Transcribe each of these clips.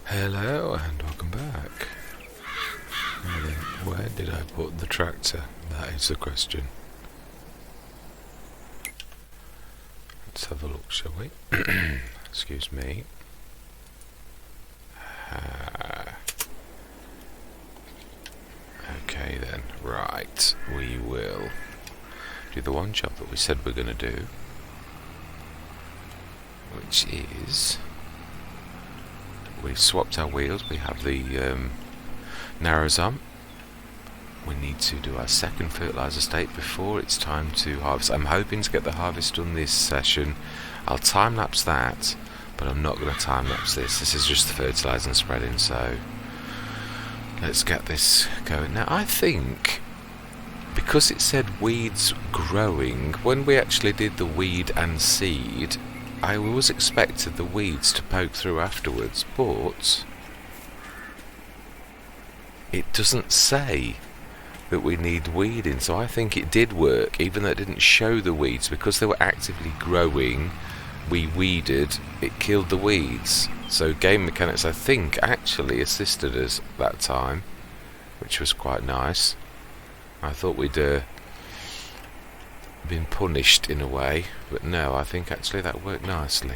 Hello and welcome back. Where did I put the tractor? That is the question. Let's have a look, shall we? Excuse me. Okay then, right. We will do the one job that we said we're going to do, which is we've swapped our wheels. We have the narrows on. We need to do our second fertiliser state before it's time to harvest. I'm hoping to get the harvest done this session. I'll time lapse that, but I'm not going to time lapse this. This is just the fertilising and spreading, so let's get this going. Now I think, because it said weeds growing, when we actually did the weed and seed, I always expected the weeds to poke through afterwards, but it doesn't say that we need weeding, so I think it did work, even though it didn't show the weeds. Because they were actively growing, we weeded, it killed the weeds. So game mechanics, I think, actually assisted us that time, which was quite nice. I thought we'd been punished in a way, but no, I think actually that worked nicely.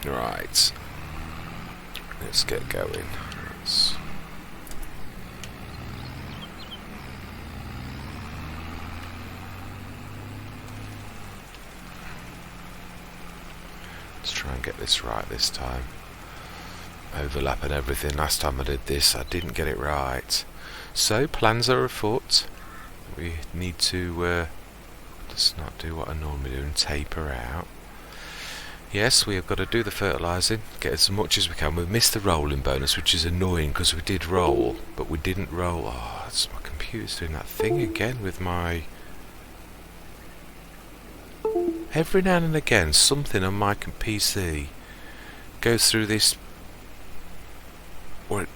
Right, let's get going. Let's try and get this right this time. Overlap and everything. Last time I did this, I didn't get it right. So plans are afoot. We need to just not do what I normally do and taper out. Yes, we have got to do the fertilising, get as much as we can. We've missed the rolling bonus, which is annoying because we did roll, but we didn't roll. Oh, it's my computer's doing that thing again with my... Every now and again, something on my PC goes through this, or it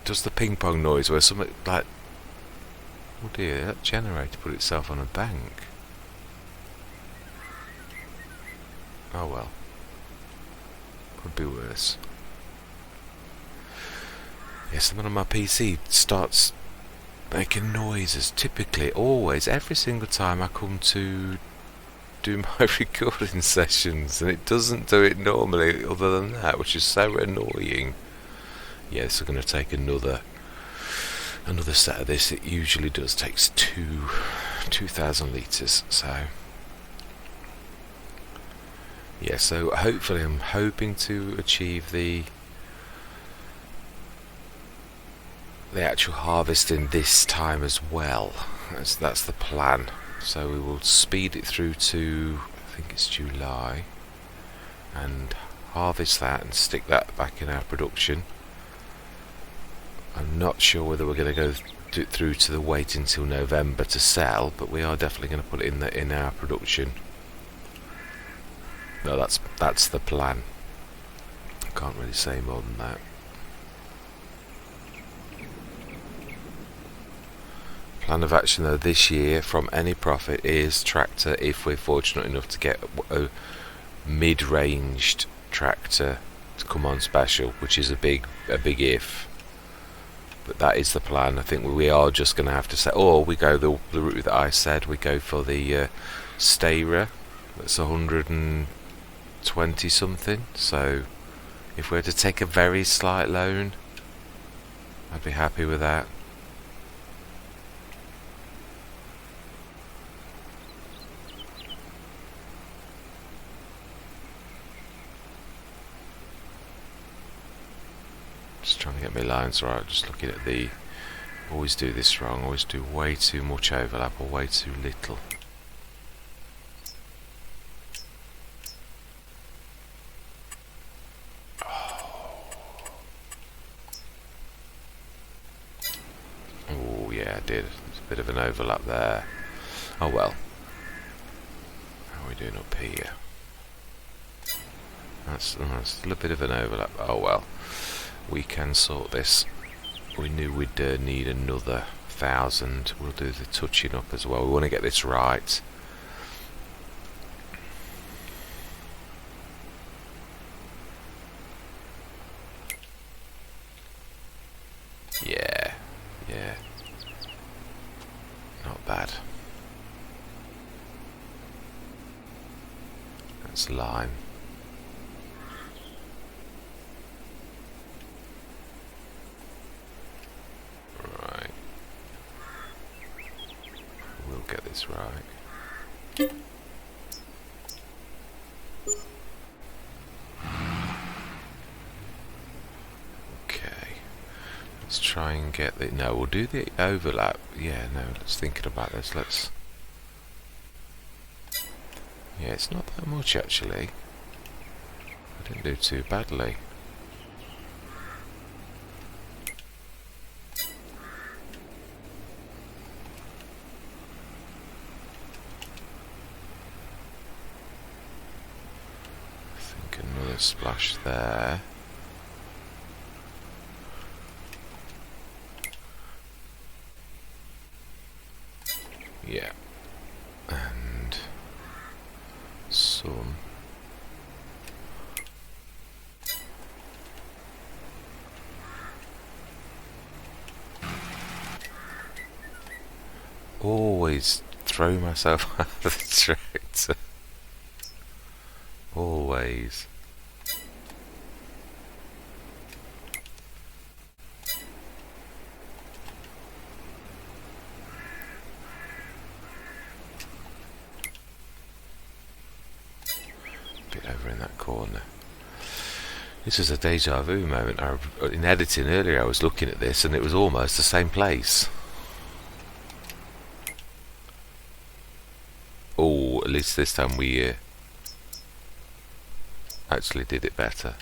does the ping pong noise where something like, oh dear, that generator put itself on a bank. Oh well, could be worse. Yeah, something on my PC starts making noises, typically, always, every single time I come to do my recording sessions, and it doesn't do it normally other than that, which is so annoying. Yeah, so I'm going to take another set of this. It usually does takes 2,000 litres, so yeah, so hopefully I'm hoping to achieve the actual harvesting this time as well. That's the plan. So we will speed it through to, I think it's July, and harvest that and stick that back in our production. I'm not sure whether we're going to go through to the wait until November to sell, but we are definitely going to put it in our production. No, that's the plan. I can't really say more than that. Plan of action though this year from any profit is tractor, if we're fortunate enough to get a mid-ranged tractor to come on special, which is a big if. But that is the plan. I think we are just going to have to say, or we go the route that I said, we go for the Steyr. That's 120 something. So if we were to take a very slight loan, I'd be happy with that. Just trying to get my lines right, just looking at the... Always do this wrong, always do way too much overlap or way too little. Oh yeah, I did. There's a bit of an overlap there. Oh well. How are we doing up here? That's still a bit of an overlap. Oh well. We can sort this. We knew we'd need another 1,000. We'll do the touching up as well. We want to get this right. that's lime. Right. We'll get this right. Okay. Let's try and get the... No, we'll do the overlap. Yeah, no, let's thinking about this. Let's... Yeah, it's not that much actually. I didn't do too badly. I think another splash there. Yeah. And some. Always throw myself out of the tractor. Always. Bit over in that corner. This is a deja vu moment. In editing earlier I was looking at this and it was almost the same place. Oh, at least this time we actually did it better.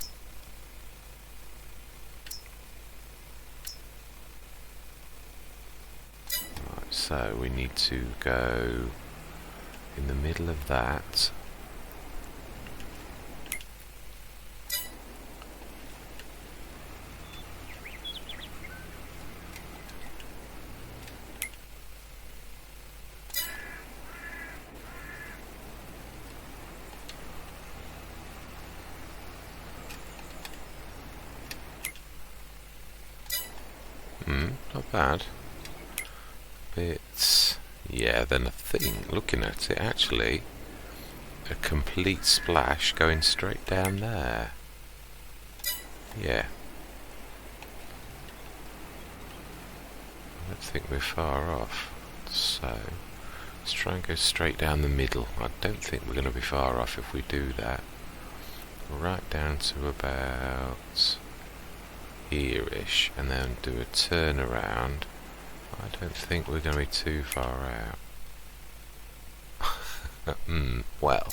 Right, so we need to go in the middle of that. Not bad. Bit, yeah, then I think, looking at it, actually, a complete splash going straight down there. Yeah. I don't think we're far off. So, let's try and go straight down the middle. I don't think we're going to be far off if we do that. Right down to about here-ish, and then do a turn around. I don't think we're going to be too far out. Well,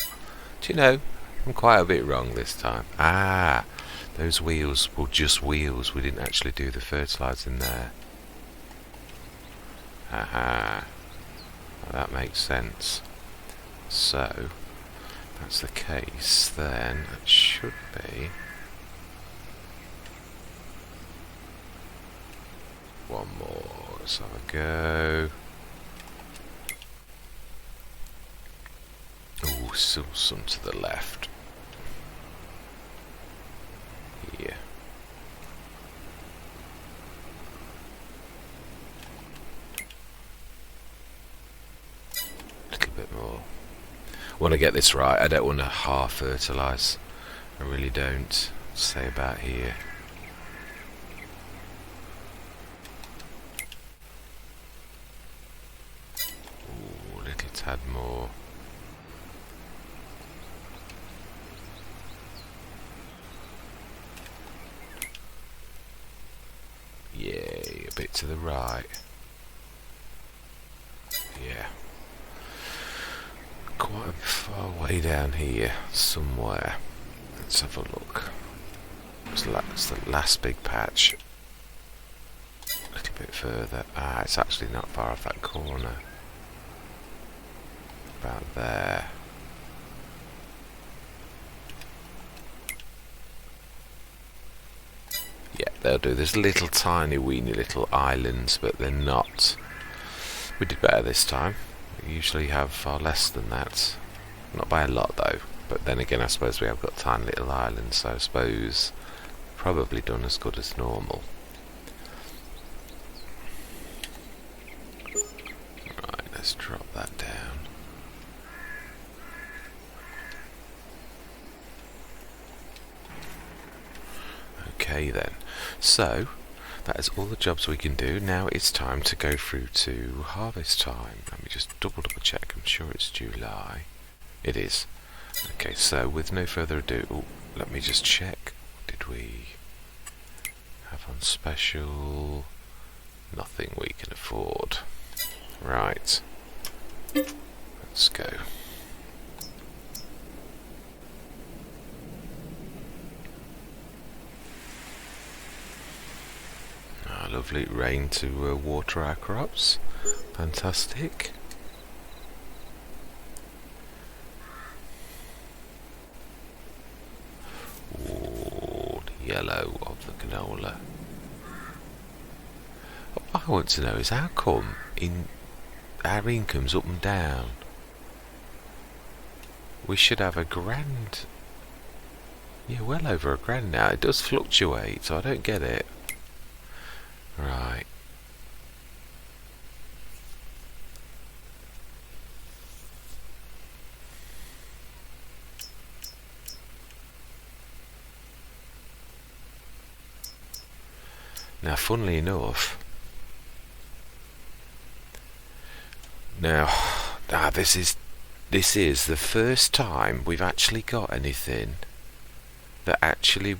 do you know, I'm quite a bit wrong this time. Ah, those wheels were just wheels. We didn't actually do the fertilizer in there. Aha, that makes sense. So, if that's the case, then it should be one more. Let's have a go. Oh, still some to the left. Yeah. A little bit more. I want to get this right. I don't want to half fertilise. I really don't. Say about here. Tad more. Yay, a bit to the right. Yeah. Quite far way down here, somewhere. Let's have a look. It's the last big patch. A little bit further. Ah, it's actually not far off that corner. About there. Yeah, they'll do. There's little tiny weeny little islands, but they're not. We did better this time. We usually have far less than that. Not by a lot though. But then again, I suppose we have got tiny little islands, so I suppose probably done as good as normal. Right, let's drop that down. Okay then, so that is all the jobs we can do. Now it's time to go through to harvest time. Let me just double check. I'm sure it's July. It is. Okay, so with no further ado, let me just check. What did we have on special? Nothing we can afford. Right. Let's go. Lovely rain to water our crops. Fantastic. Oh, the yellow of the canola. What I want to know is how come our income's up and down? We should have £1,000. Yeah, well over £1,000 now. It does fluctuate, so I don't get it. Right. Now, funnily enough, this is the first time we've actually got anything that actually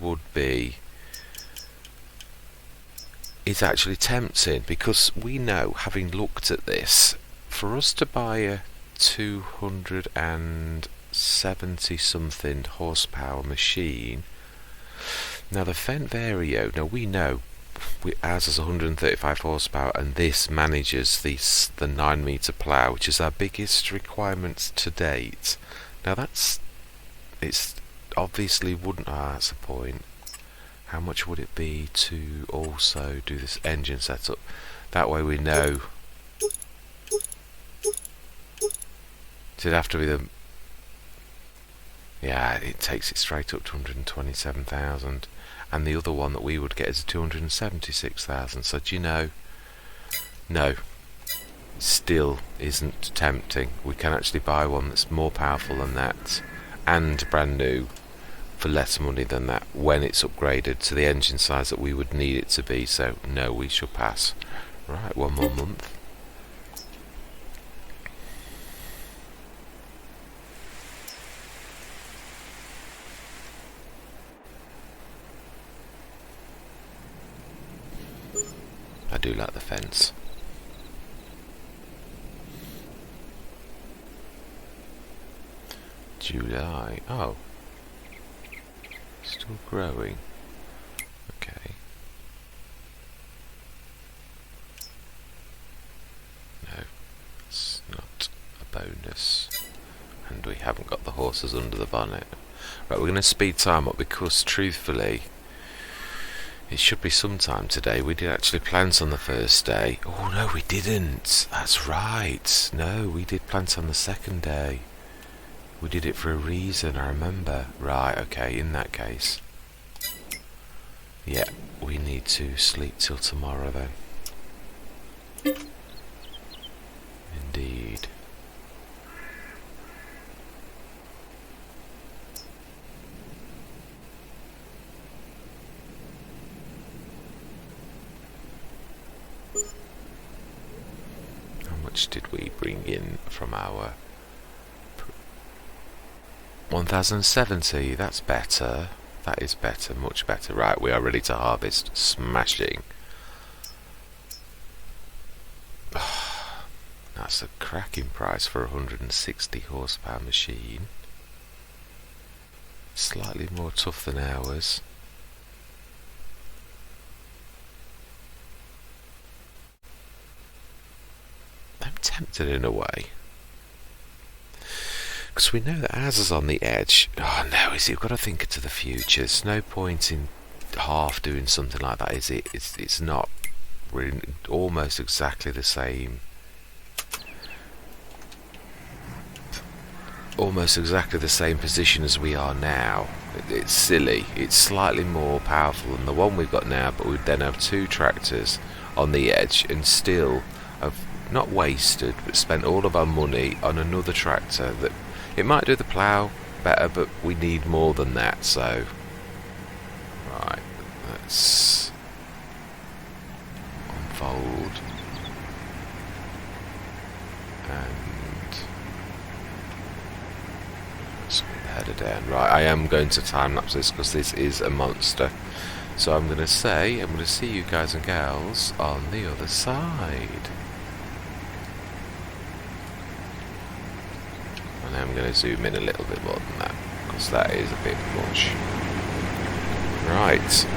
is actually tempting, because we know, having looked at this, for us to buy a 270 something horsepower machine, now the Fendt Vario, now we know ours is 135 horsepower, and this manages the 9 metre plough, which is our biggest requirement to date. Now it's obviously wouldn't, that's the point. How much would it be to also do this engine setup? That way we know. It'd have to be the... Yeah, it takes it straight up to 127,000. And the other one that we would get is 276,000. So do you know? No. Still isn't tempting. We can actually buy one that's more powerful than that and brand new for less money than that when it's upgraded to the engine size that we would need it to be. So no, we shall pass. Right, one more month. I do like the fence. July. Oh. Still growing. Okay. No, it's not a bonus. And we haven't got the horses under the bonnet. Right, we're going to speed time up because, truthfully, it should be sometime today. We did actually plant on the first day. Oh, no, we didn't. That's right. No, we did plant on the second day. We did it for a reason, I remember. Right, okay, in that case. Yeah, we need to sleep till tomorrow then. Indeed. How much did we bring in from our 1070? That's better. That is better, much better. Right, we are ready to harvest. Smashing. That's a cracking price for a 160 horsepower machine. Slightly more tough than ours. I'm tempted in a way. Because we know that ours is on the edge. Oh no, is it? We've got to think to the future. There's no point in half doing something like that, is it? It's not. We're in almost exactly the same. Almost exactly the same position as we are now. It's silly. It's slightly more powerful than the one we've got now, but we'd then have 2 tractors on the edge and still have not wasted, but spent all of our money on another tractor that it might do the plough better, but we need more than that. So, right, let's unfold and let's get the header down. Right, I am going to time lapse this because this is a monster. So I'm going to say, I'm going to see you guys and gals on the other side. And I'm going to zoom in a little bit more than that, because that is a bit much. Right.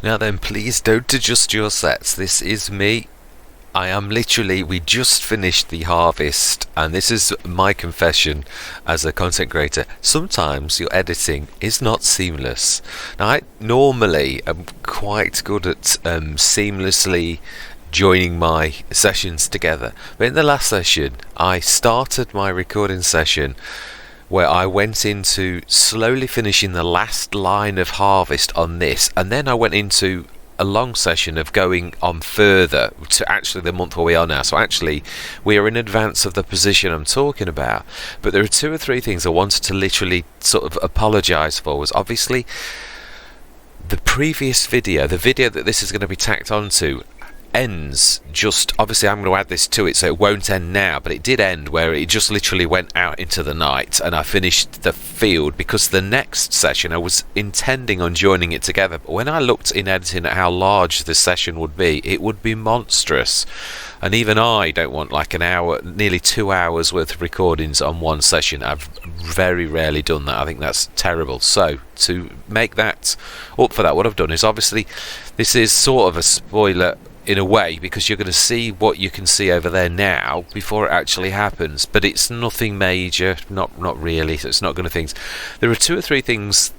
Now then, please don't adjust your sets. This is me. I am literally, we just finished the harvest, and this is my confession as a content creator. Sometimes your editing is not seamless. Now, I normally am quite good at seamlessly joining my sessions together, but in the last session I started my recording session where I went into slowly finishing the last line of harvest on this, and then I went into a long session of going on further to actually the month where we are now. So actually we are in advance of the position I'm talking about, but there are 2 or 3 things I wanted to literally sort of apologise for. Was obviously the previous video, the video that this is going to be tacked onto, ends just, obviously I'm going to add this to it so it won't end now, but it did end where it just literally went out into the night and I finished the field, because the next session I was intending on joining it together, but when I looked in editing at how large this session would be, it would be monstrous, and even I don't want like an hour, nearly 2 hours worth of recordings on one session. I've very rarely done that. I think that's terrible. So to make that up for that, what I've done is, obviously this is sort of a spoiler in a way, because you're going to see what you can see over there now before it actually happens, but it's nothing major, not really, so it's not going to things. There are 2 or 3 things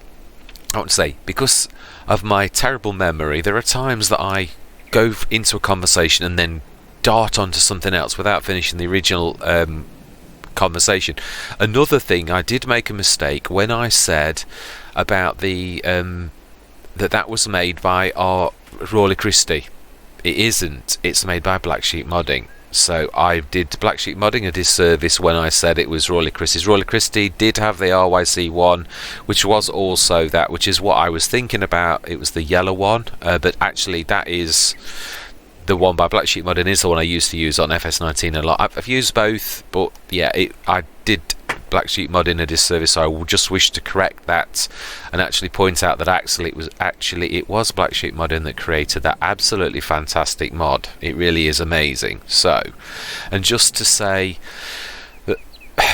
I want to say. Because of my terrible memory, there are times that I go into a conversation and then dart onto something else without finishing the original conversation. Another thing, I did make a mistake when I said about the that was made by our Rawley Christie. It isn't. It's made by Black Sheep Modding. So I did Black Sheep Modding a disservice when I said it was Rawley Christie's. Rawley Christie did have the RYC1, which was also that, which is what I was thinking about. It was the yellow one, but actually that is the one by Black Sheep Modding, is the one I used to use on FS19 a lot. I've used both, but yeah, I did Black Sheep Modding a disservice, so I will just wish to correct that and actually point out that it was Black Sheep Modding that created that absolutely fantastic mod. It really is amazing. So, and just to say that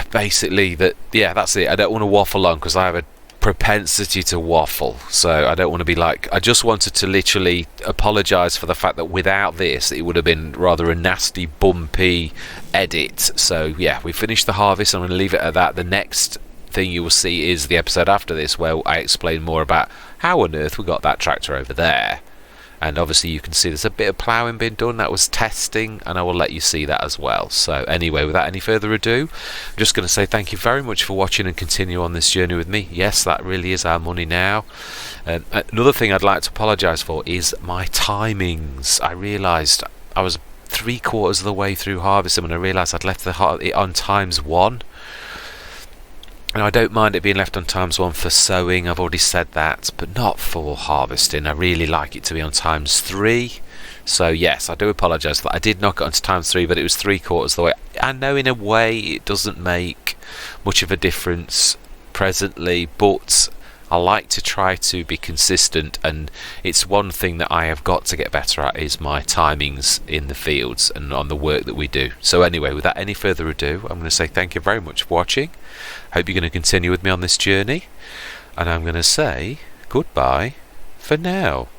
basically that, yeah, that's it. I don't want to waffle on because I have a propensity to waffle, so I don't want to be like, I just wanted to literally apologise for the fact that without this it would have been rather a nasty bumpy edit. So yeah, we finished the harvest. I'm going to leave it at that. The next thing you will see is the episode after this, where I explain more about how on earth we got that tractor over there. And obviously you can see there's a bit of ploughing being done. That was testing, and I will let you see that as well. So anyway, without any further ado, I'm just going to say thank you very much for watching and continue on this journey with me. Yes, that really is our money now. Another thing I'd like to apologise for is my timings. I realised I was 3/4 of the way through harvesting when I realised I'd left it on ×1. And I don't mind it being left on ×1 for sowing, I've already said that, but not for harvesting. I really like it to be on ×3. So yes, I do apologise that I did knock it onto ×3, but it was 3/4 of the way. I know in a way it doesn't make much of a difference presently, but I like to try to be consistent, and it's one thing that I have got to get better at, is my timings in the fields and on the work that we do. So anyway, without any further ado, I'm going to say thank you very much for watching. Hope you're going to continue with me on this journey, and I'm going to say goodbye for now.